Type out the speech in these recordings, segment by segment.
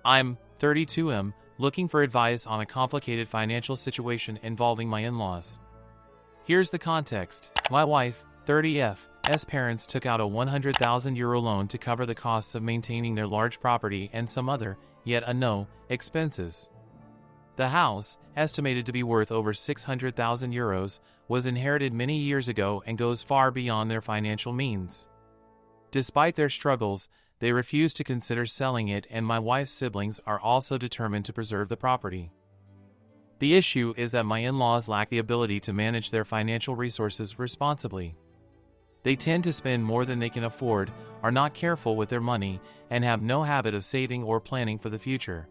I'm 32M, looking for advice on a complicated financial situation involving my in-laws. Here's the context. My wife, 30F's parents took out a €100,000 loan to cover the costs of maintaining their large property and some other, yet unknown, expenses. The house, estimated to be worth over €600,000, was inherited many years ago and goes far beyond their financial means. Despite their struggles, they refuse to consider selling it, and my wife's siblings are also determined to preserve the property. The issue is that my in-laws lack the ability to manage their financial resources responsibly. They tend to spend more than they can afford, are not careful with their money, and have no habit of saving or planning for the future.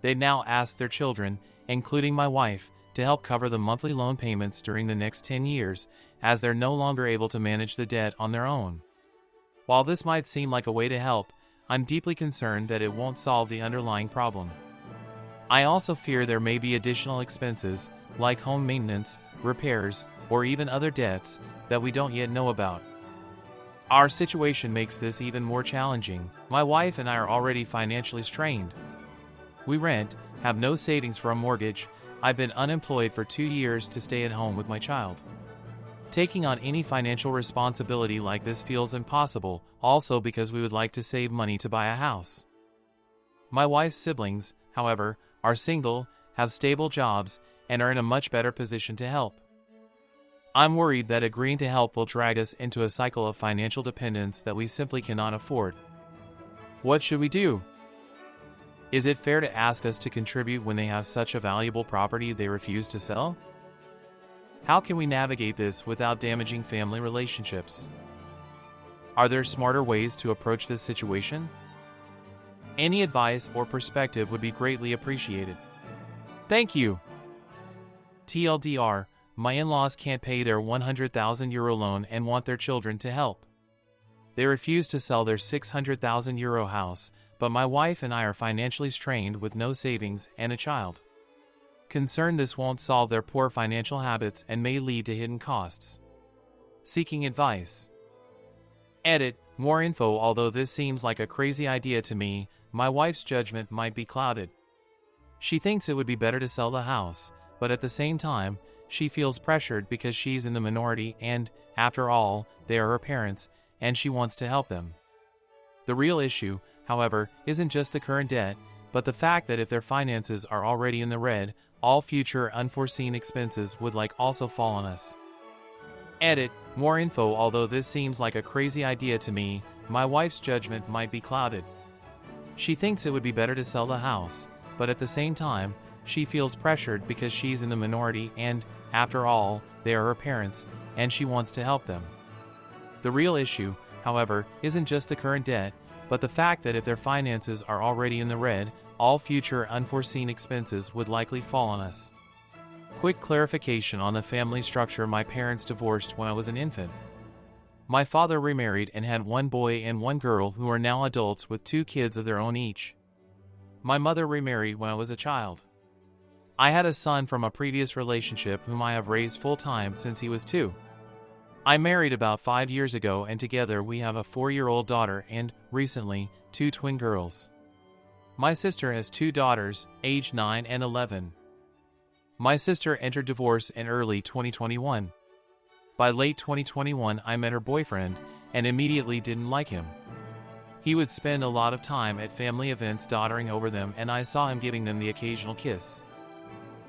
They now ask their children, including my wife, to help cover the monthly loan payments during the next 10 years, as they're no longer able to manage the debt on their own. While this might seem like a way to help, I'm deeply concerned that it won't solve the underlying problem. I also fear there may be additional expenses, like home maintenance, repairs, or even other debts, that we don't yet know about. Our situation makes this even more challenging. My wife and I are already financially strained. We rent, have no savings for a mortgage. I've been unemployed for 2 years to stay at home with my child. Taking on any financial responsibility like this feels impossible, also because we would like to save money to buy a house. My wife's siblings, however, are single, have stable jobs, and are in a much better position to help. I'm worried that agreeing to help will drag us into a cycle of financial dependence that we simply cannot afford. What should we do? Is it fair to ask us to contribute when they have such a valuable property they refuse to sell? How can we navigate this without damaging family relationships? Are there smarter ways to approach this situation? Any advice or perspective would be greatly appreciated. Thank you. TLDR, my in-laws can't pay their €100,000 loan and want their children to help. They refuse to sell their €600,000 house, but my wife and I are financially strained with no savings and a child. Concerned this won't solve their poor financial habits and may lead to hidden costs. Seeking advice. Edit, more info. Although this seems like a crazy idea to me, my wife's judgment might be clouded. She thinks it would be better to sell the house, but at the same time, she feels pressured because she's in the minority and, after all, they are her parents, and she wants to help them. The real issue, however, isn't just the current debt, but the fact that if their finances are already in the red, all future unforeseen expenses would also fall on us. Edit, more info. Although this seems like a crazy idea to me, my wife's judgment might be clouded. She thinks it would be better to sell the house, but at the same time, she feels pressured because she's in the minority and, after all, they are her parents, and she wants to help them. The real issue, however, isn't just the current debt, but the fact that if their finances are already in the red, all future unforeseen expenses would likely fall on us. Quick clarification on the family structure. My parents divorced when I was an infant. My father remarried and had one boy and one girl who are now adults with 2 kids of their own each. My mother remarried when I was a child. I had a son from a previous relationship whom I have raised full-time since he was 2. I married about 5 years ago, and together we have a 4-year-old daughter and, recently, 2 twin girls. My sister has 2 daughters, aged 9 and 11. My sister entered divorce in early 2021. By late 2021, I met her boyfriend and immediately didn't like him. He would spend a lot of time at family events doddering over them, and I saw him giving them the occasional kiss.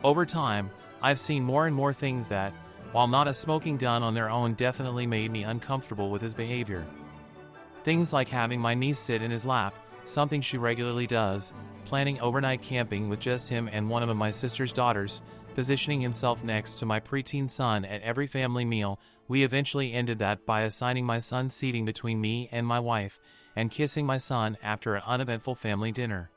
Over time, I've seen more and more things that, while not a smoking gun on their own, definitely made me uncomfortable with his behavior. Things like having my niece sit in his lap, something she regularly does, planning overnight camping with just him and one of my sister's daughters, positioning himself next to my preteen son at every family meal. We eventually ended that by assigning my son seating between me and my wife, and kissing my son after an uneventful family dinner.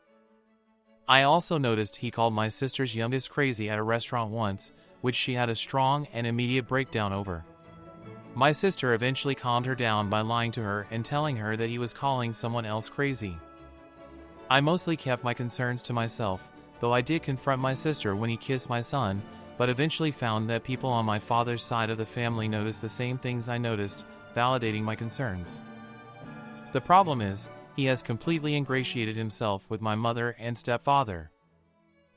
I also noticed he called my sister's youngest crazy at a restaurant once, which she had a strong and immediate breakdown over. My sister eventually calmed her down by lying to her and telling her that he was calling someone else crazy. I mostly kept my concerns to myself, though I did confront my sister when he kissed my son, but eventually found that people on my father's side of the family noticed the same things I noticed, validating my concerns. The problem is, he has completely ingratiated himself with my mother and stepfather.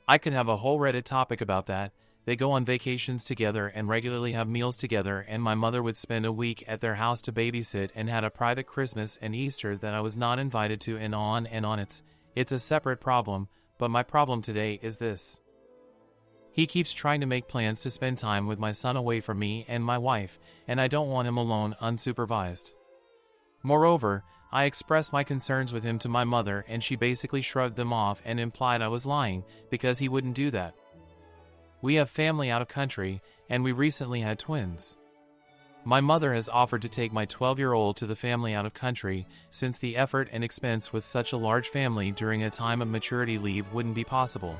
I could have a whole Reddit topic about that. They go on vacations together and regularly have meals together, and my mother would spend a week at their house to babysit and had a private Christmas and Easter that I was not invited to, and on and on. It's a separate problem, but my problem today is this. He keeps trying to make plans to spend time with my son away from me and my wife, and I don't want him alone unsupervised. Moreover, I expressed my concerns with him to my mother, and she basically shrugged them off and implied I was lying because he wouldn't do that. We have family out of country, and we recently had twins. My mother has offered to take my 12-year-old to the family out of country, since the effort and expense with such a large family during a time of maturity leave wouldn't be possible.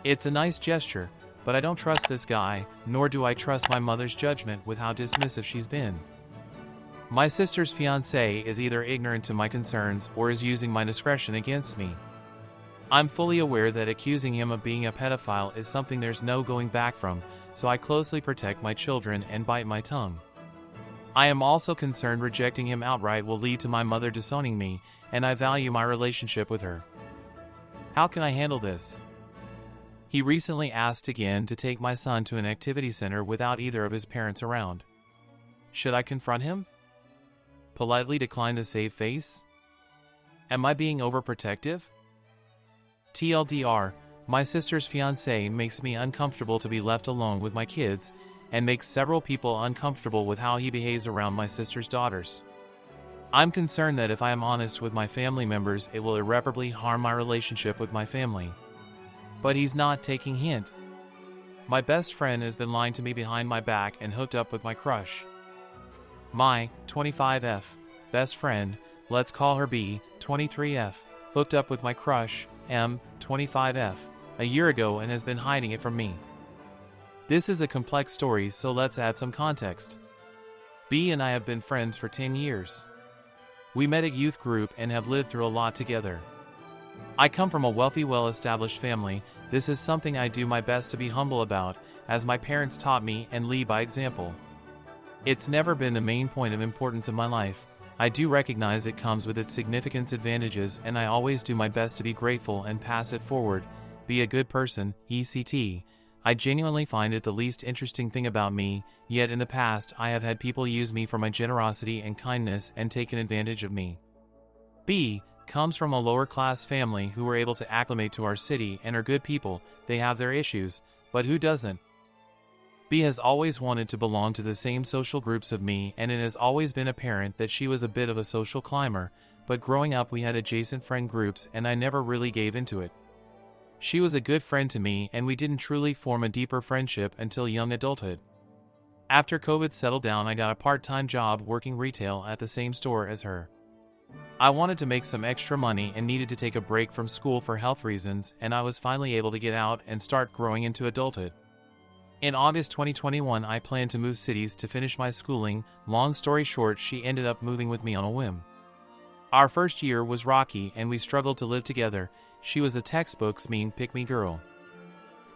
It's a nice gesture, but I don't trust this guy, nor do I trust my mother's judgment with how dismissive she's been. My sister's fiancé is either ignorant to my concerns or is using my discretion against me. I'm fully aware that accusing him of being a pedophile is something there's no going back from, so I closely protect my children and bite my tongue. I am also concerned rejecting him outright will lead to my mother disowning me, and I value my relationship with her. How can I handle this? He recently asked again to take my son to an activity center without either of his parents around. Should I confront him? Politely decline to save face? Am I being overprotective? TLDR, my sister's fiancé makes me uncomfortable to be left alone with my kids, and makes several people uncomfortable with how he behaves around my sister's daughters. I'm concerned that if I am honest with my family members, it will irreparably harm my relationship with my family. But he's not taking hint. My best friend has been lying to me behind my back and hooked up with my crush. My 25F best friend, let's call her B, 23F, hooked up with my crush, M, 25F, a year ago and has been hiding it from me. This is a complex story, so let's add some context. B and I have been friends for 10 years. We met at youth group and have lived through a lot together. I come from a wealthy, well-established family. This is something I do my best to be humble about, as my parents taught me and lead by example. It's never been the main point of importance in my life. I do recognize it comes with its significant advantages, and I always do my best to be grateful and pass it forward. Be a good person, ECT. I genuinely find it the least interesting thing about me, yet in the past I have had people use me for my generosity and kindness and taken advantage of me. B comes from a lower-class family who were able to acclimate to our city and are good people. They have their issues, but who doesn't? B has always wanted to belong to the same social groups of me, and it has always been apparent that she was a bit of a social climber, but growing up we had adjacent friend groups and I never really gave into it. She was a good friend to me, and we didn't truly form a deeper friendship until young adulthood. After COVID settled down, I got a part-time job working retail at the same store as her. I wanted to make some extra money and needed to take a break from school for health reasons, and I was finally able to get out and start growing into adulthood. In August 2021, I planned to move cities to finish my schooling. Long story short, she ended up moving with me on a whim. Our first year was rocky and we struggled to live together. She was a textbook's mean pick-me girl.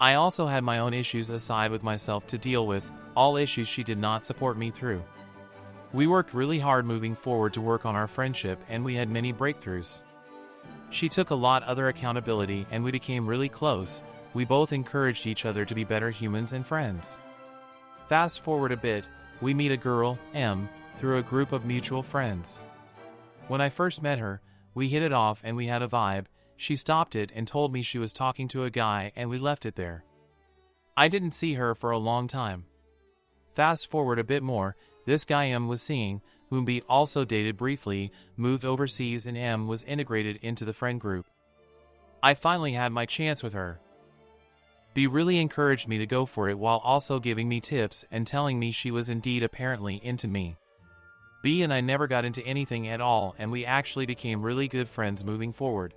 I also had my own issues aside with myself to deal with, all issues she did not support me through. We worked really hard moving forward to work on our friendship, and we had many breakthroughs. She took a lot other accountability and we became really close. We both encouraged each other to be better humans and friends. Fast forward a bit, we meet a girl, M, through a group of mutual friends. When I first met her, we hit it off and we had a vibe. She stopped it and told me she was talking to a guy, and we left it there. I didn't see her for a long time. Fast forward a bit more, this guy M was seeing, whom B also dated briefly, moved overseas and M was integrated into the friend group. I finally had my chance with her. B really encouraged me to go for it while also giving me tips and telling me she was indeed apparently into me. B and I never got into anything at all, and we actually became really good friends moving forward.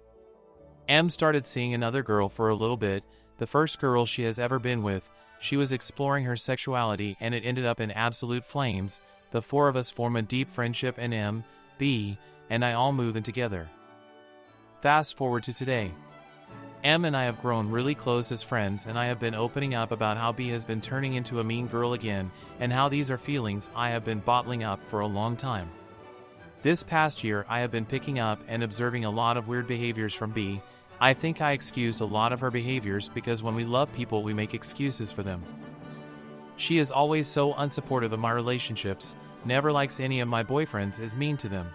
M started seeing another girl for a little bit, the first girl she has ever been with. She was exploring her sexuality and it ended up in absolute flames. The four of us form a deep friendship, and M, B, and I all move in together. Fast forward to today. M and I have grown really close as friends, and I have been opening up about how B has been turning into a mean girl again, and how these are feelings I have been bottling up for a long time. This past year I have been picking up and observing a lot of weird behaviors from B. I think I excused a lot of her behaviors because when we love people we make excuses for them. She is always so unsupportive of my relationships, never likes any of my boyfriends, is mean to them.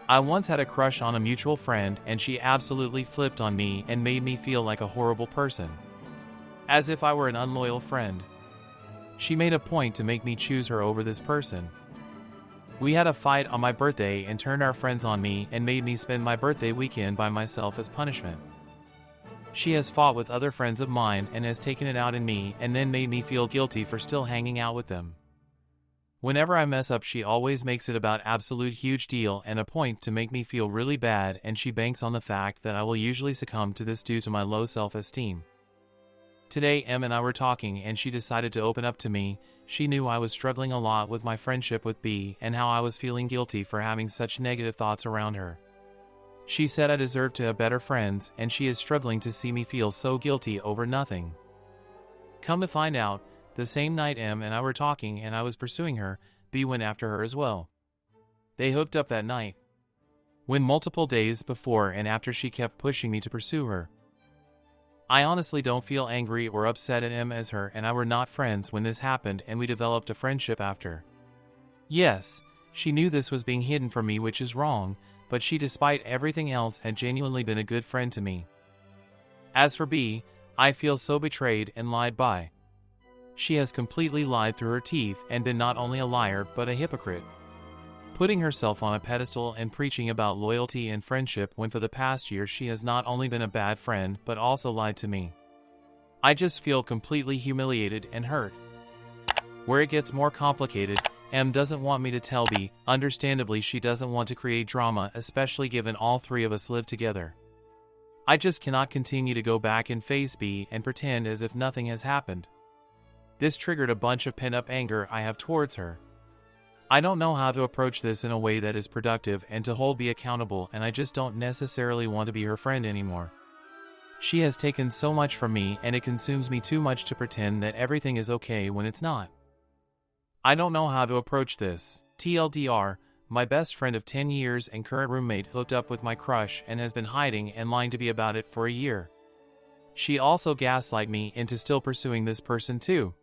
I once had a crush on a mutual friend and she absolutely flipped on me and made me feel like a horrible person. As if I were an unloyal friend. She made a point to make me choose her over this person. We had a fight on my birthday and turned our friends on me and made me spend my birthday weekend by myself as punishment. She has fought with other friends of mine and has taken it out in me and then made me feel guilty for still hanging out with them. Whenever I mess up, she always makes it about absolute huge deal and a point to make me feel really bad, and she banks on the fact that I will usually succumb to this due to my low self-esteem. Today Em and I were talking and she decided to open up to me. She knew I was struggling a lot with my friendship with B and how I was feeling guilty for having such negative thoughts around her. She said I deserved to have better friends and she is struggling to see me feel so guilty over nothing. Come to find out, the same night Em and I were talking and I was pursuing her, B went after her as well. They hooked up that night. When multiple days before and after she kept pushing me to pursue her. I honestly don't feel angry or upset at Em as her and I were not friends when this happened and we developed a friendship after. Yes, she knew this was being hidden from me, which is wrong, but she, despite everything else, had genuinely been a good friend to me. As for B, I feel so betrayed and lied by. She has completely lied through her teeth and been not only a liar but a hypocrite. Putting herself on a pedestal and preaching about loyalty and friendship when for the past year she has not only been a bad friend but also lied to me. I just feel completely humiliated and hurt. Where it gets more complicated, Em doesn't want me to tell B. Understandably, she doesn't want to create drama, especially given all three of us live together. I just cannot continue to go back and face B and pretend as if nothing has happened. This triggered a bunch of pent-up anger I have towards her. I don't know how to approach this in a way that is productive and to hold B accountable, and I just don't necessarily want to be her friend anymore. She has taken so much from me and it consumes me too much to pretend that everything is okay when it's not. I don't know how to approach this. TLDR, my best friend of 10 years and current roommate hooked up with my crush and has been hiding and lying to me about it for a year. She also gaslighted me into still pursuing this person too.